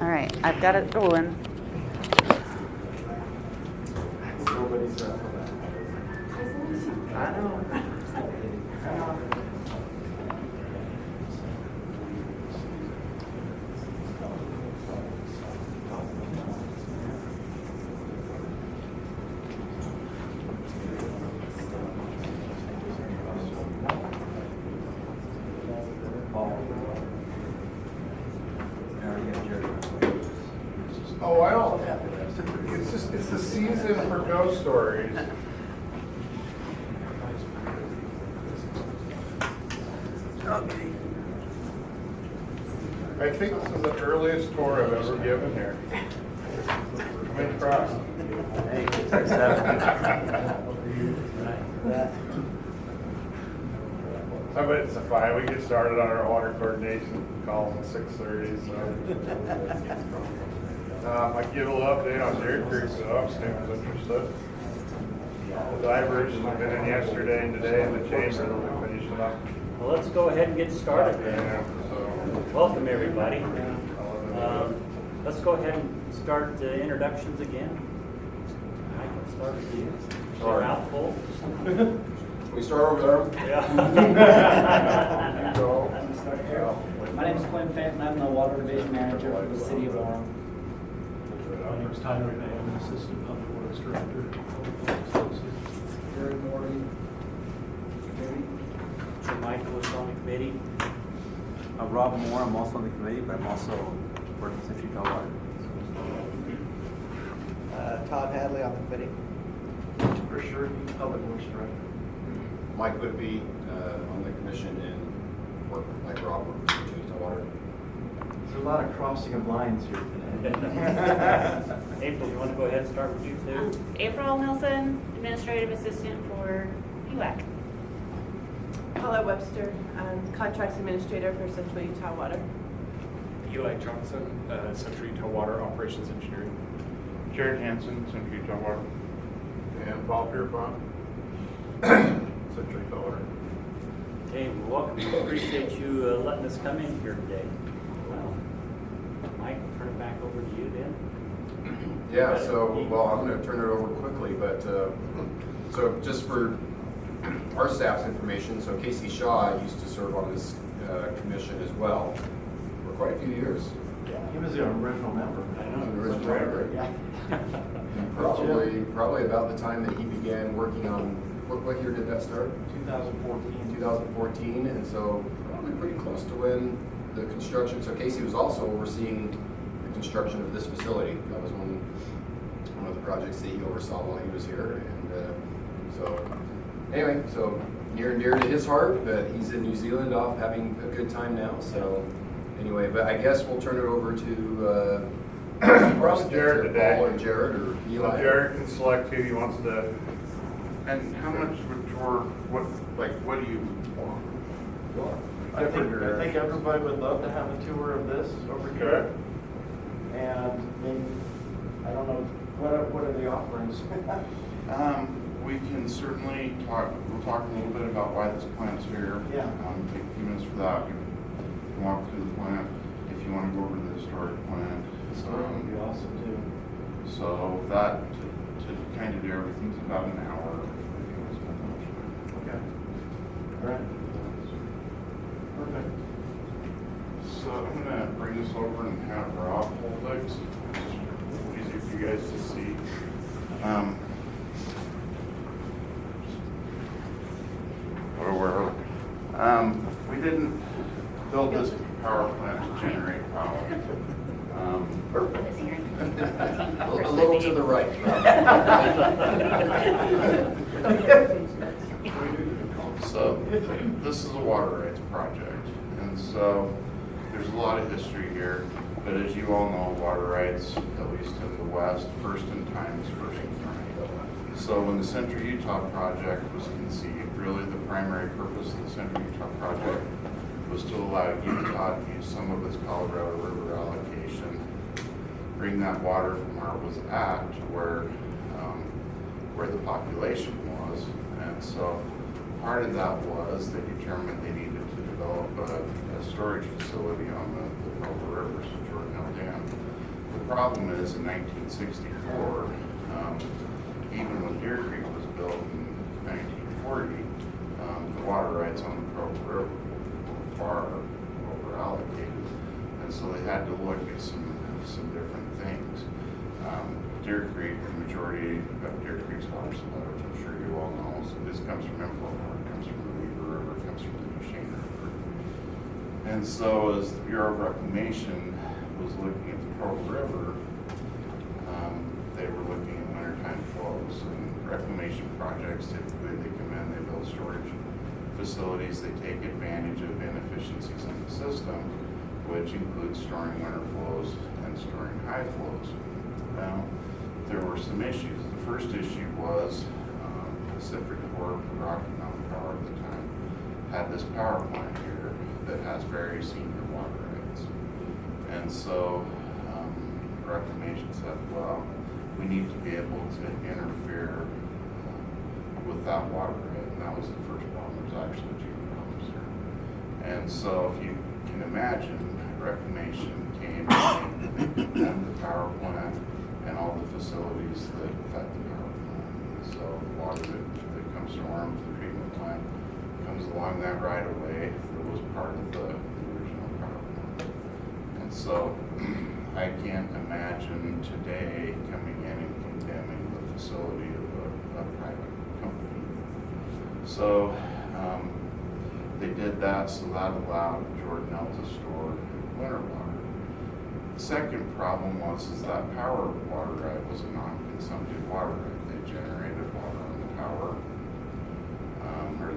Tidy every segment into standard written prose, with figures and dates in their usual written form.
All right, I've got it going. I know. Oh, well, it's the season for ghost stories. Okay. I think this is the earliest tour I've ever given here. Come in across. Hey, 6-7. I bet it's a fine. We get started on our water coordination calls at 6:30, so. I give a little update on Dairy Creek, so Olmstead was interested. The divers have been in yesterday and today in the chamber, they'll be finishing up. Well, let's go ahead and get started then. Yeah, so. Welcome, everybody. Let's go ahead and start the introductions again. I can start with you. Sorry. Mouthful. We start over there? Yeah. My name is Quinn Fenton. I'm the Water Division Manager for the City of Orem. My name is Tyler Peay. I'm an Assistant Public Works Director. Morley. So Michaelis on the committee. Rob Moore, I'm also on the committee, but I'm also working with Century Tobler. Todd Hadley on the committee. For sure, Public Works Director. Mike Whimpey on the commission and work like Rob with Century Tobler. There's a lot of crossing of lines here today. April, you want to go ahead and start with you too? April Nielson, Administrative Assistant for CUWCD. Paulette Webster, Contracts Administrator for Central Utah Water. Eli Johnson, Central Utah Water Operations Engineering. Jared Hansen, Central Utah Water. And Paul Pierpont, Central Utah Water. Okay, well, welcome. We appreciate you letting us come in here today. Well, Mike, I'll turn it back over to you then. Yeah, so, well, I'm going to turn it over quickly, but so just for our staff's information, so Casey Shaw used to serve on this commission as well for quite a few years. He was the original member. I know. The original member. Yeah. And probably about the time that he began working on, what year did that start? 2014. 2014, and so probably pretty close to when the construction, so Casey was also overseeing the construction of this facility. That was one of the projects that he oversaw while he was here, and so anyway, so near and dear to his heart, but he's in New Zealand off having a good time now, so anyway, but I guess we'll turn it over to Jared today. Paul or Jared or Eli. Jared can select who he wants to. And how much would tour, what do you want? I think everybody would love to have a tour of this over here. And maybe, I don't know, what are the offerings? We can certainly talk, we'll talk a little bit about why this plant's here. Yeah. Take a few minutes for that. You can walk through the plant if you want to go over to the historic plant. That would be awesome too. So that, to kind of do everything's about an hour. Okay. All right. Perfect. So I'm gonna bring this over and have Rob hold it. It's easier for you guys to see. We didn't build this power plant to generate power. A little to the right. So this is a water rights project, and so there's a lot of history here, but as you all know, water rights, at least in the West, first in time is first in time. So when the Central Utah project was conceived, really the primary purpose of the Central Utah project was to allow Utah to use some of its Colorado River allocation, bring that water from where it was at to where the population was. And so part of that was they determined they needed to develop a storage facility on the Tobler River, so Jordan Hill Dam. problem is in 1964, even when Deer Creek was built in 1940, the water rights on the Crow River were far over allocated. And so they had to look at some different things. Deer Creek, the majority of Deer Creek's water supply, which I'm sure you all know, so this comes from import water, it comes from the Weaver River, it comes from the Duchesne River. And so as the Bureau of Reclamation was looking at the Crow River, they were looking at wintertime flows, and reclamation projects, typically they come in, they build storage facilities, they take advantage of inefficiencies in the system, which includes storing winter flows and storing high flows. Now, there were some issues. The first issue was Pacific Corp, Rocky Mountain Power at the time, had this power plant here that has very senior water rights. And so Reclamation said, well, we need to be able to interfere with that water right. And that was the first problem. There's actually two problems here. And so if you can imagine, Reclamation came and condemned the power plant and all the facilities that affect the power plant. And so the water that comes from Orem to the treatment plant comes along that right of way that was part of the original power plant. And so I can't imagine today coming in and condemning the facility of a private company. So they did that, so that allowed Jordanelle to store winter water. The second problem was that power water right was a non-consumptive water right. They generated water on the power, or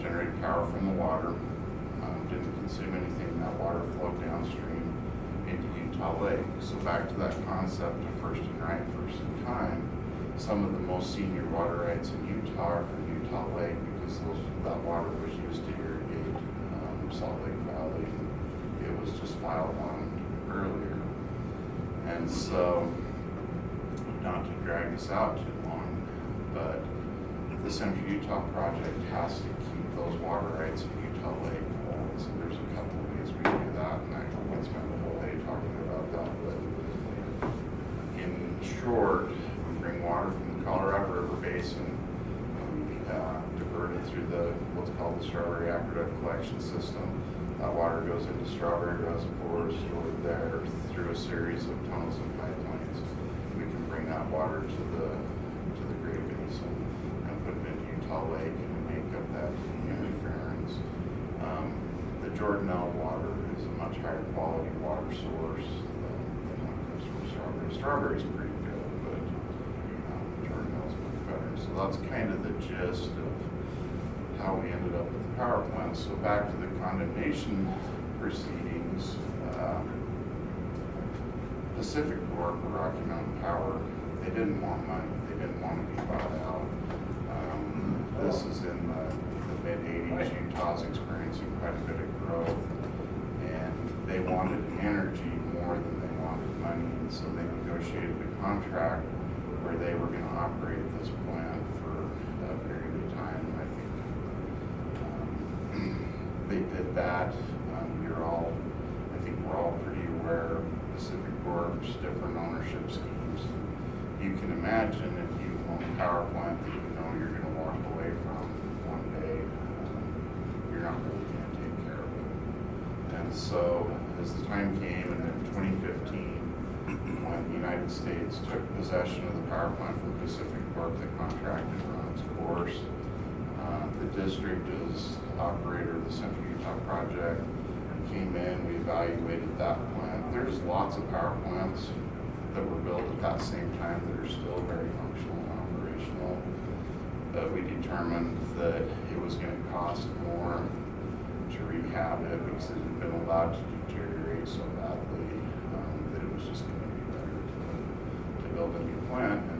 generated power from the water, didn't consume anything. That water flowed downstream into Utah Lake. So back to that concept of first and right, first in time, some of the most senior water rights in Utah are from Utah Lake because that water was used to irrigate Salt Lake Valley. It was just filed on earlier. And so, not to drag this out too long, but the Central Utah Project has to keep those water rights in Utah Lake whole. So there's a couple of ways we do that, and I won't spend the whole day talking about that, but in short, we bring water from the Colorado River Basin, we divert it through what's called the Strawberry Aqueduct Collection System. That water goes into Strawberry Reservoir, stored there through a series of tunnels and pipelines. We can bring that water to the Great Basin and put it into Utah Lake and make up that interference. The Jordanelle water is a much higher quality water source than what comes from Strawberry. Strawberry's pretty good, but Jordanelle's much better. So that's kind of the gist of how we ended up with the power plant. So back to the condemnation proceedings, Pacific Corp, or Rocky Mountain Power, they didn't want money. They didn't want to be bought out. This is in the mid-'80s. Utah's experiencing quite a bit of growth, and they wanted energy more than they wanted money, and so they negotiated a contract where they were going to operate this plant for a period of time. And I think they did that. I think we're all pretty aware of Pacific Corp's different ownership schemes. You can imagine if you own a power plant that you know you're going to walk away from one day, you're not really going to take care of it. And so as the time came, and in 2015, when the United States took possession of the power plant from Pacific Corp, the contract had run its course. The district is operator of the Central Utah Project. We came in, we evaluated that plant. There's lots of power plants that were built at that same time that are still very functional and operational. But we determined that it was going to cost more to rehab it because it had been allowed to deteriorate so badly that it was just going to be better to build a new plant. And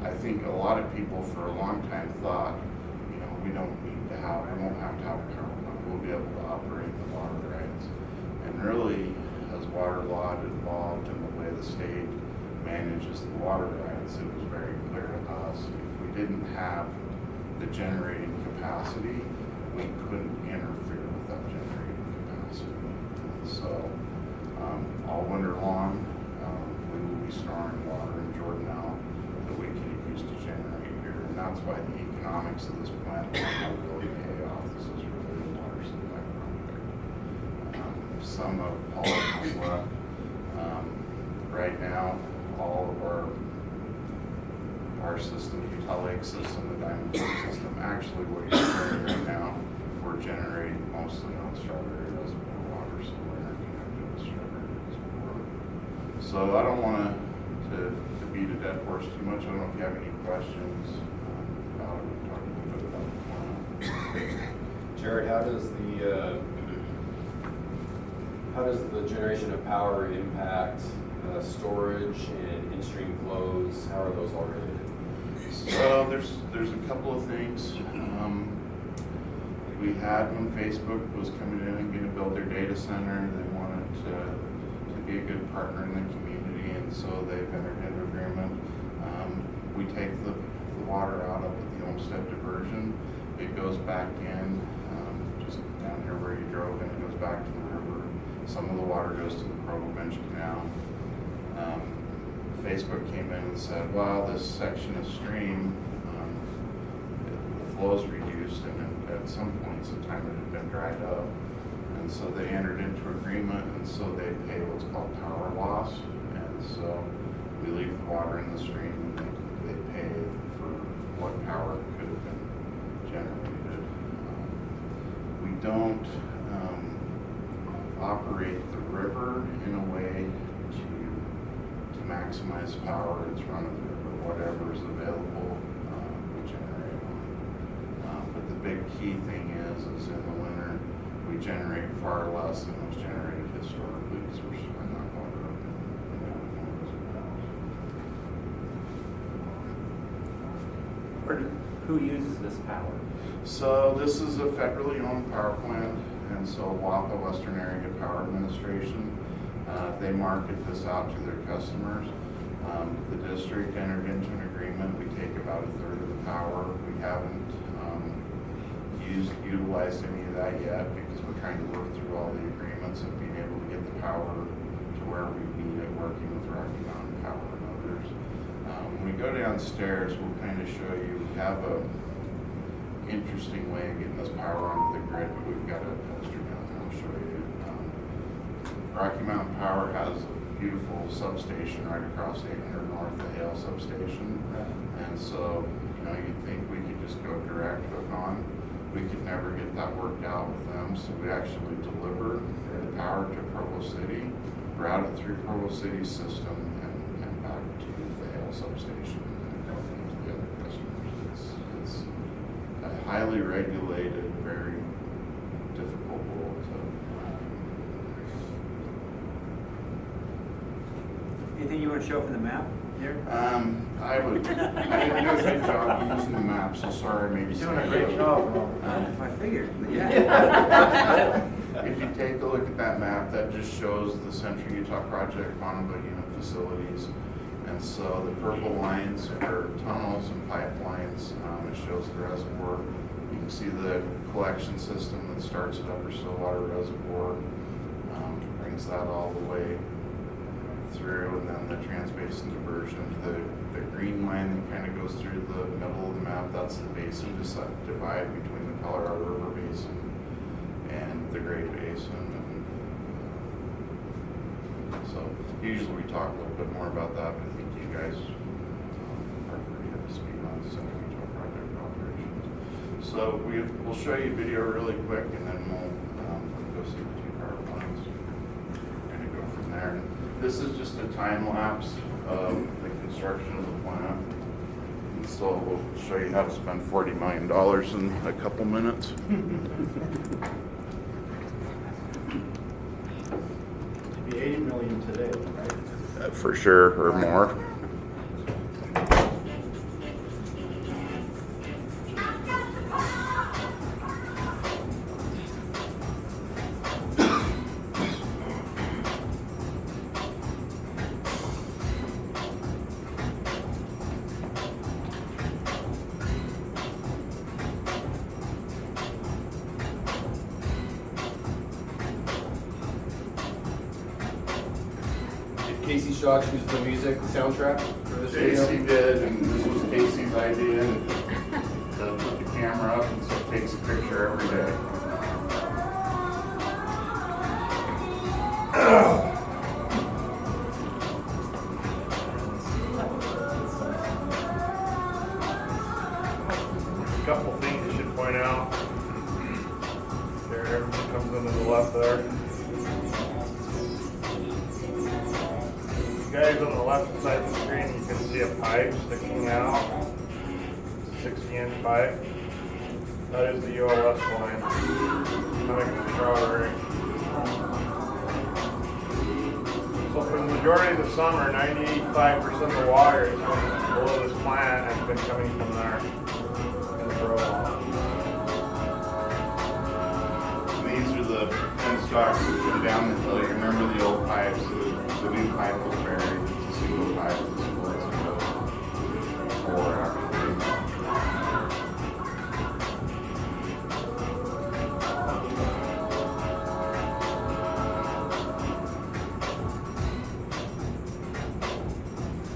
I think a lot of people for a long time thought, we won't have to have a power plant. We'll be able to operate the water rights. And really, as water law evolved and the way the state manages the water rights, it was very clear to us if we didn't have the generating capacity, we couldn't interfere with that generating capacity. And so all winter long, we will be storing water in Jordan now that we can use to generate here. And that's why the economics of this plant will really pay off. This is really a water supply project. Some of Paulette is left. Right now, all of our system, the Utah Lake system, the Diamond Fork system, actually what you're hearing right now, we're generating mostly on Strawberry Reservoir water, so we're interconnected with Strawberry Reservoir. So I don't want to beat a dead horse too much. I don't know if you have any questions about it. We'll talk a little bit about the plant. Jared, how does the generation of power impact storage and in-stream flows? How are those all related? So there's a couple of things. We had, when Facebook was coming in and going to build their data center, they wanted to be a good partner in the community, and so they've entered into agreement. We take the water out up at the Olmstead diversion. It goes back in, just down here where you drove, and it goes back to the river. Some of the water goes to the Provo Bench Canal. Facebook came in and said, well, this section of stream, the flow's reduced, and at some points in time it had been dried up. And so they entered into agreement, and so they pay what's called power loss. And so we leave the water in the stream, and they pay for what power could have been generated. We don't operate the river in a way to maximize power. It's run of the river, whatever is available, we generate on. But the big key thing is in the winter, we generate far less than was generated historically because we're storing that water up in reservoirs. Who uses this power? So this is a federally owned power plant, and so WAPA, Western Area Power Administration, they market this out to their customers. The district entered into an agreement. We take about a third of the power. We haven't utilized any of that yet because we're trying to work through all the agreements of being able to get the power to where we need it, working with Rocky Mountain Power and others. When we go downstairs, we'll kind of show you, we have a interesting way of getting this power onto the grid, but we've got a poster down there I'll show you. Rocky Mountain Power has a beautiful substation right across 800 North, the Hale substation. And so, you'd think we could just go direct hook on. We could never get that worked out with them, so we actually deliver the power to Provo City, route it through Provo City's system, and back to the Hale substation and go into the other customers. It's a highly regulated, very difficult role to. Anything you want to show from the map here? I didn't do a good job using the map, so sorry, maybe. You're doing a great job. I figured, but yeah. If you take a look at that map, that just shows the Central Utah Project Bonneville unit facilities. And so the purple lines are tunnels and pipelines. It shows the reservoir. You can see the collection system that starts at Upper Stillwater Reservoir, brings that all the way through, and then the Trans-Basin diversion. The green line that kind of goes through the middle of the map, that's the basin divide between the Colorado River Basin and the Great Basin. And so usually we talk a little bit more about that, but I think you guys are pretty up to speed on Central Utah Project operations. So we'll show you a video really quick, and then we'll go see the two power plants and go from there. This is just a time lapse of the construction of the plant. And so we'll show you how to spend $40 million in a couple minutes. It'd be 80 million today, right? For sure, or more. Casey Shaw choose the music, the soundtrack for this video? Casey did, and this was Casey's idea, and to put the camera up and so it takes a picture every day. A couple things you should point out. There, everything comes into the left there. You guys on the left side of the screen, you can see a pipe sticking out. It's a 60-inch pipe. That is the ULS line coming from Strawberry. So for the majority of the summer, 95% of the water is coming below this plant and has been coming from there. These are the penstocks that come down the hill. You remember the old pipes? The new pipe was buried. It's a single pipe. It's split into four actually.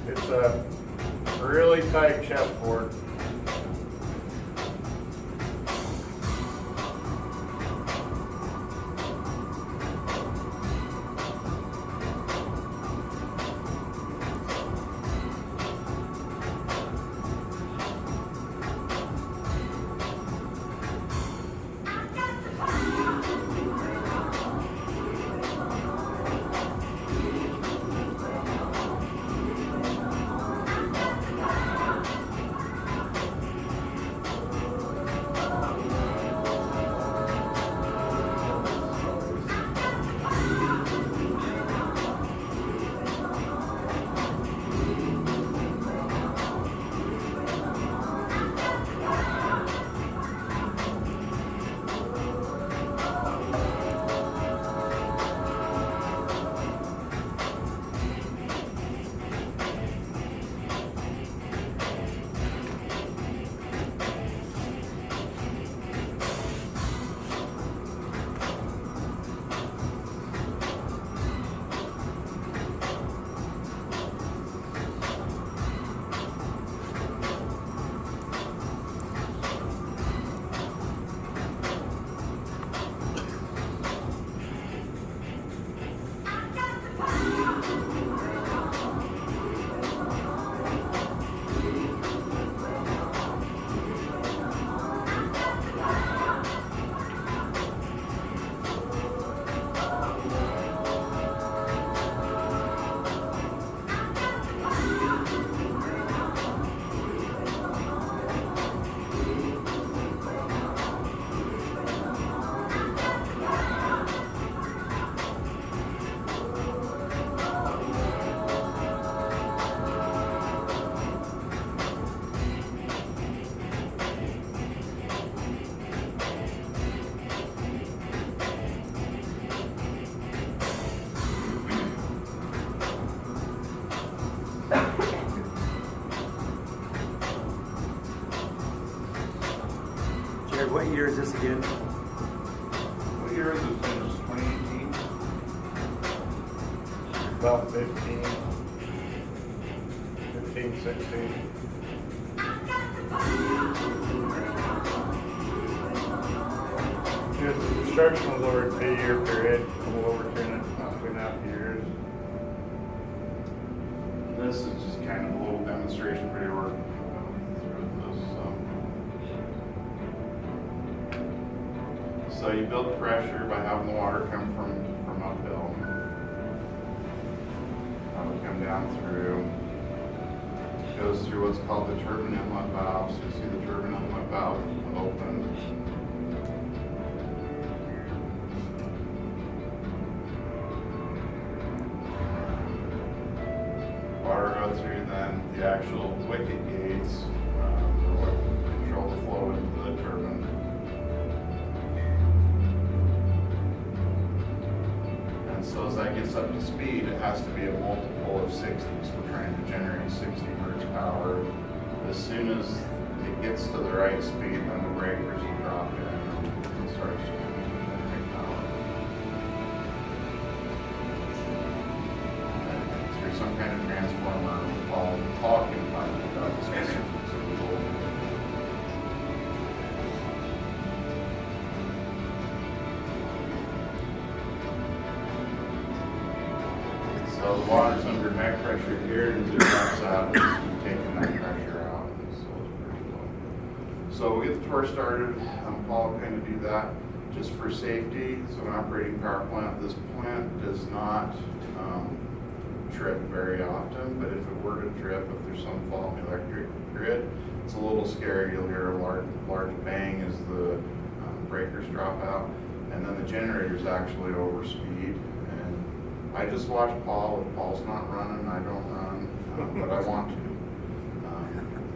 It's a really tight chessboard. What year is this again? What year is it finished? 2018? About 15, 16. The construction was over a 2-year period, a little over 2.5 years. This is just kind of a little demonstration for your work through this. So you build pressure by having the water come from uphill. That would come down through. It goes through what's called the turbine inlet valve. So you see the turbine inlet valve open. Water goes through then the actual wicket gates what control the flow into the turbine. And so as that gets up to speed, it has to be a multiple of 60. So we're trying to generate 60 horsepower. As soon as it gets to the right speed, then the breakers will drop in and start to generate power. And kind of transformer Paul can talk about the specifics of the role. So the water's under neck pressure here, and it drops out, and taking that pressure out, and so it's pretty low. So we'll get the tour started. Paul will kind of do that just for safety. So an operating power plant, this plant does not trip very often, but if it were to trip, if there's some fault in the electric grid, it's a little scary. You'll hear a large bang as the breakers drop out, and then the generator's actually over speed. And I just watch Paul. If Paul's not running, I don't run, but I want to.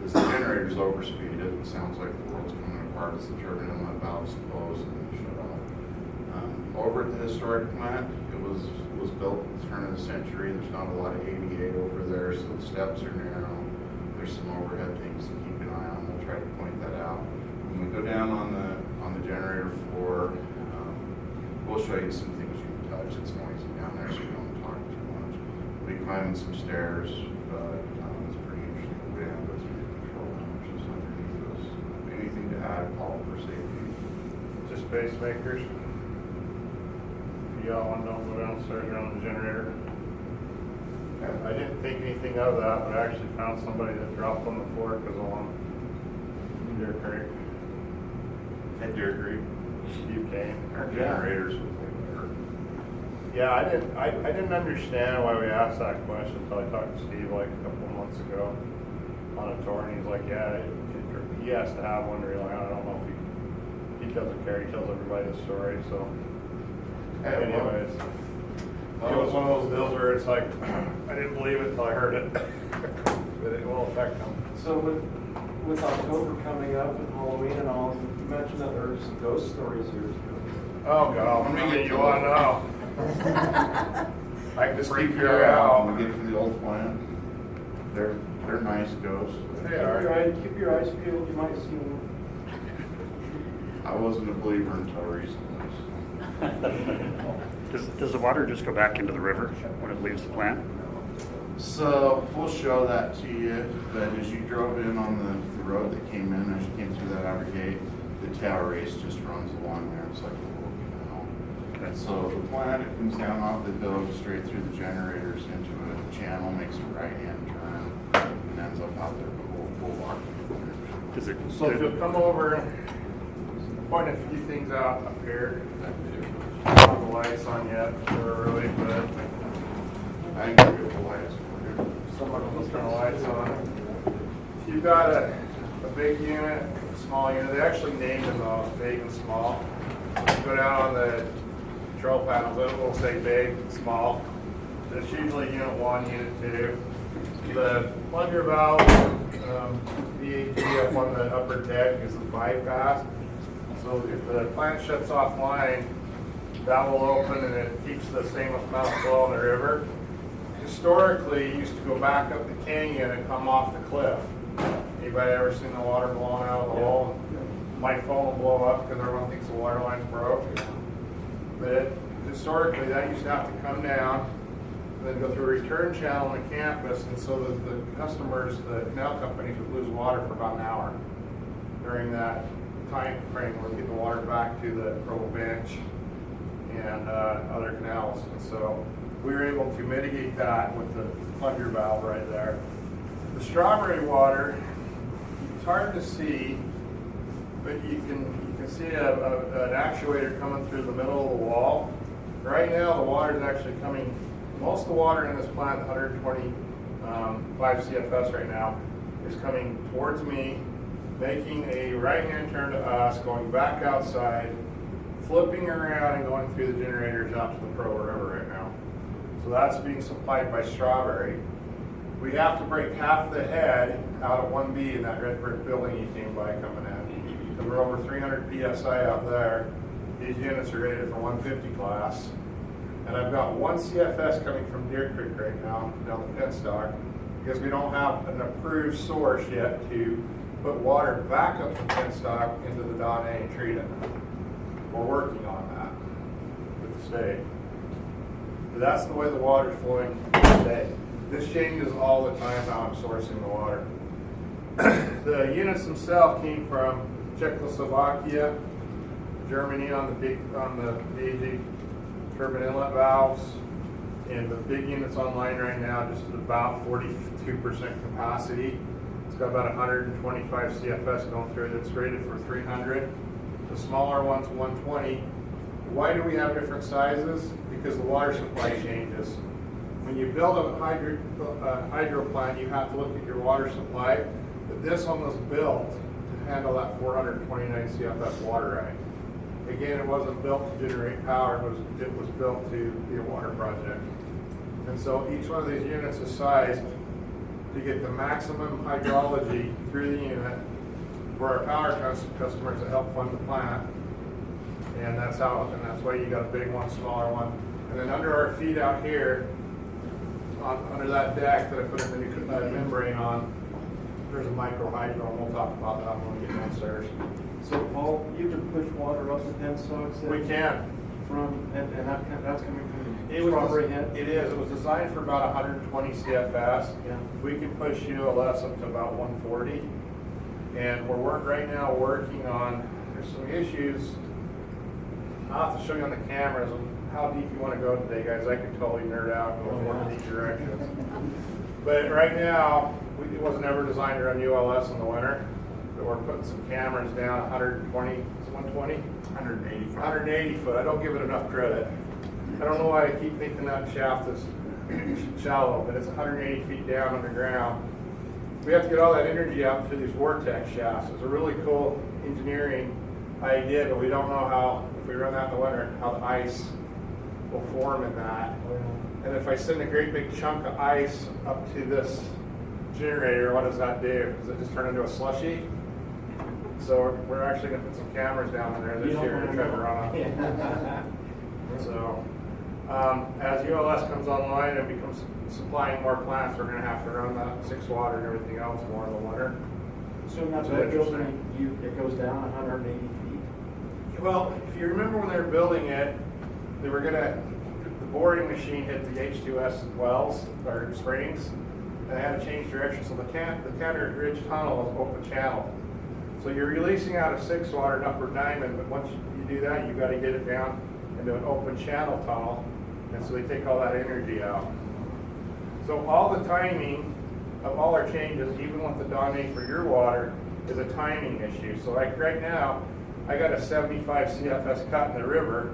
As the generator's over speed, it sounds like the world's coming apart as the turbine inlet valve's closed and shut off. Over at the historic plant, it was built at the turn of the century. There's not a lot of ADA over there, so the steps are narrow. There's some overhead things to keep an eye on. We'll try to point that out. When we go down on the generator floor, we'll show you some things you can touch. It's noisy down there, so you don't talk too much. We'll be climbing some stairs, but it's pretty interesting. We have to go through the control room, which is underneath us. Anything to add, Paul, for safety? Just pacemakers. Y'all want to know go downstairs around the generator? I didn't think anything of that, but I actually found somebody that dropped on the floor because of one. Deer Creek. At Deer Creek, Steve Kane. our generators with Yeah, I didn't understand why we asked that question until I talked to Steve like a couple of months ago on a tour, and he's like, yeah, he has to have one. Really, I don't know if he doesn't care. He tells everybody the story. So, anyways, it was one of those deals where it's like I didn't believe it until I heard it, but it will affect them. So with October coming up and Halloween and all, you mentioned that there's ghost stories here too. Oh God, how many you want to know? I can Just freak keep you your eye out out. when we get to the old plant. They're nice ghosts. They are. Keep your eyes peeled, you might see one. I wasn't a believer until recently. Does the water just go back into the river when it leaves the plant? So we'll show that to you, but as you drove in on the road that came in, as you came through that outer gate, the tail race just runs along there. It's like a little canal. Okay. So the plant, it comes down off the hill, straight through the generators into a channel, makes a right-hand turn, and ends up out there. But we'll walk you through. Does it? So if you'll come over, point a few things out up here. I don't have the lights on yet, early, but I can give you the lights for you. someone will turn the lights on. If you've got a big unit, a small unit, they actually named them all big and small. If you go down on the control panels, it will say big and small. It's usually unit 1, unit 2. The plunger valve, VAG up on the upper deck is the bypass. So if the plant shuts offline, that will open and it keeps the same amount of flow in the river. Historically, it used to go back up the canyon and come off the cliff. Anybody ever seen the water blowing out of the hole? My phone will blow up because everyone thinks the water line's broke. But historically, that used to have to come down and then go through a return channel on the campus, and so the customers, the canal companies would lose water for about an hour during that time frame where we get the water back to the Provo Bench and other canals. And so we were able to mitigate that with the plunger valve right there. The strawberry water, it's hard to see, but you can see an actuator coming through the middle of the wall. Right now, the water is actually coming, most of the water in this plant, 125 CFS right now, is coming towards me, making a right-hand turn to us, going back outside, flipping around and going through the generators out to the Provo River right now. So that's being supplied by Strawberry. We have to break half the head out of 1B in that red brick building you came by coming in. And we're over 300 PSI out there. These units are rated for 150 class. And I've got 1 CFS coming from Deer Creek right now, down the penstock, because we don't have an approved source yet to put water back up the penstock into the Don A and treat it. We're working on that with the state. But that's the way the water's flowing today. This changes all the time how I'm sourcing the water. The units themselves came from Czechoslovakia, Germany on the big turbine inlet valves, and the big units online right now just about 42% capacity. It's got about 125 CFS going through it. It's rated for 300. The smaller one's 120. Why do we have different sizes? Because the water supply changes. When you build a hydro plant, you have to look at your water supply. But this one was built to handle that 429 CFS water right. Again, it wasn't built to generate power. It was built to be a water project. And so each one of these units is sized to get the maximum hydrology through the unit for our power customers to help fund the plant. And that's why you got a big one, smaller one. And then under our feet out here, under that deck that I put the new membrane on, there's a micro hydro, and we'll talk about that when we get downstairs. So Paul, you can push water up the penstocks? We can. That's coming from It Strawberry Head? It is. It was designed for about 120 CFS. Yeah. We can push ULS up to about 140. And we're right now working on, there's some issues. I'll have to show you on the cameras how deep you want to go today, guys. I could totally nerd out and go in deep directions. But right now, it wasn't ever designed to run ULS in the winter. But we're putting some cameras down 120, 120? 180 foot. I don't give it enough credit. I don't know why I keep thinking that shaft is shallow, but it's 180 feet down underground. We have to get all that energy out to these vortex shafts. It's a really cool engineering idea, but we don't know how, if we run that in the winter, how the ice will form in that. And if I send a great big chunk of ice up to this generator, what does that do? Does it just turn into a slushy? So we're actually going to put some cameras down in there this year to try to run them. So as ULS comes online and becomes supplying more plants, we're going to have to run that 6 water and everything else more in the winter. So that's what building, it goes down 180 feet? Well, if you remember when they were building it, they were going to, the boring machine hit the H2S wells, or springs, and they had to change direction. So the Tanner Ridge Tunnel was open channel. So you're releasing out a 6 water and upward diamond, but once you do that, you've got to get it down into an open channel tunnel, and so they take all that energy out. So all the timing of all our changes, even with the donate for your water, is a timing issue. So like right now, I got a 75 CFS cut in the river,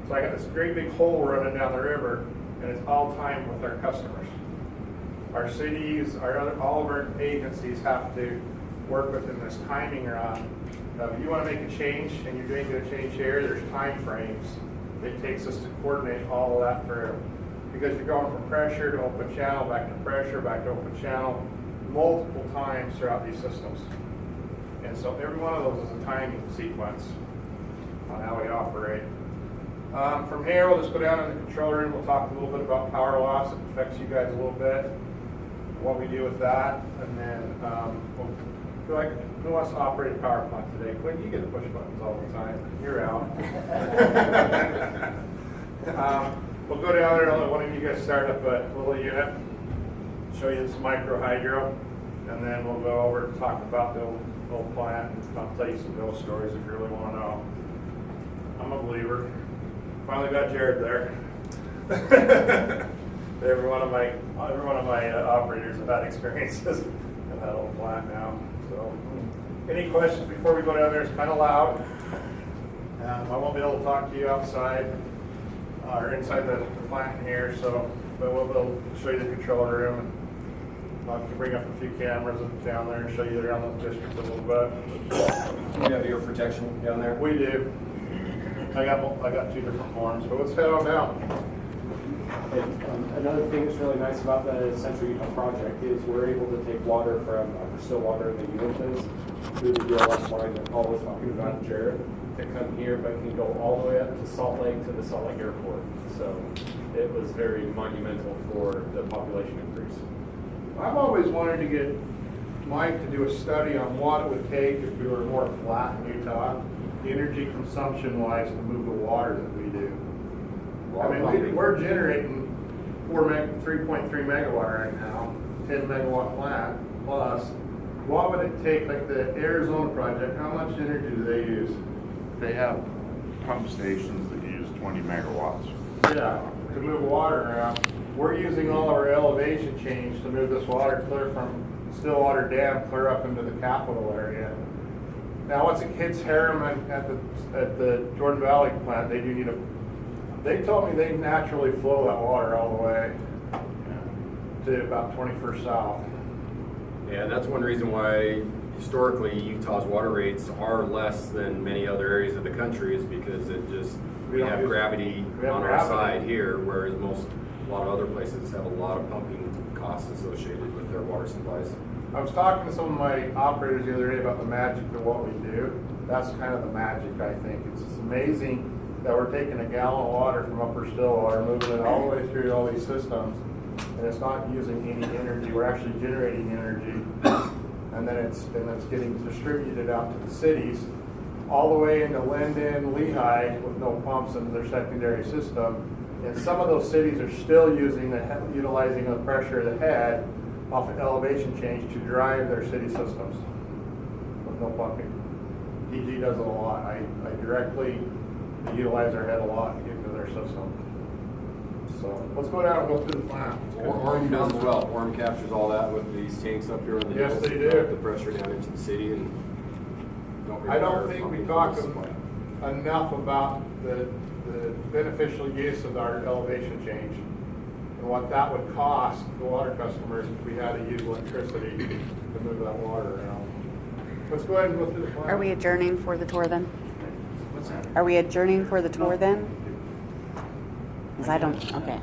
so I got this great big hole running down the river, and it's all timed with our customers. Our cities, all of our agencies have to work within this timing around. If you want to make a change and you're doing a change here, there's time frames it takes us to coordinate all of that through. Because you're going from pressure to open channel, back to pressure, back to open channel, multiple times throughout these systems. And so every one of those is a timing sequence on how we operate. From here, we'll just go down in the control room. We'll talk a little bit about power loss. It affects you guys a little bit, what we do with that. And then who wants to operate a power plant today? Quinn, you get to push buttons all the time. You're out. We'll go down there and let one of you guys start up a little unit, show you this micro hydro, and then we'll go over and talk about the old plant and I'll tell you some ghost stories if you really want to know. I'm a believer. Finally got Jared there. every one of my operators have had experiences in that old plant now. So, any questions before we go down there? It's kind of loud. I won't be able to talk to you outside or inside the plant here, so but we'll be able to show you the control room. And I can bring up a few cameras down there and show you around the district a little bit. You have ear protection down there? We do. I got 2 different forms, but let's head on down. Another thing that's really nice about the Central Utah project is we're able to take water from still water in the Uintas through the ULS line that Paul was talking about, Jared, to come here, but can go all the way up to Salt Lake to the Salt Lake Airport. So it was very monumental for the population increase. I've always wanted to get Mike to do a study on what it would take if we were more flat in Utah, energy consumption wise, to move the water that we do. I mean, we're generating 3.3 megawatt right now, 10 megawatt plant plus. What would it take, like the Arizona project, how much energy do they use? They have pump stations that use 20 megawatts. Yeah, to move water around. We're using all of our elevation change to move this water clear from Stillwater Dam clear up into the capital area. Now, once it hits Harriman at the Jordan Valley plant, they do need they told me they naturally flow that water all the way to about 21st South. Yeah, and that's one reason why historically Utah's water rates are less than many other areas of the country, is because we have gravity on our side here, whereas a lot of other places have a lot of pumping costs associated with their water supplies. I was talking to some of my operators the other day about the magic of what we do. That's kind of the magic, I think. It's just amazing that we're taking a gallon of water from Upper Stillwater, moving it all the way through all these systems, and it's not using any energy. We're actually generating energy, and then it's getting distributed out to the cities, all the way into Linden, Lehigh, with no pumps into their secondary system. And some of those cities are still utilizing the pressure of the head off of elevation change to drive their city systems with no pumping. DG does it a lot. I directly utilize our head a lot to get into their system. So let's go down and go through the plant. Orem does as well. Orem captures all that with these tanks up here on the Yes, hills, they do. drive the pressure down into the city, and I don't think we talk supply. enough about the beneficial use of our elevation change and what that would cost the water customers if we had to use electricity to move that water around. Let's go ahead and go through the plant. Are we adjourning for the tour then? What's that? Are we adjourning for the tour then? Because I don't, okay.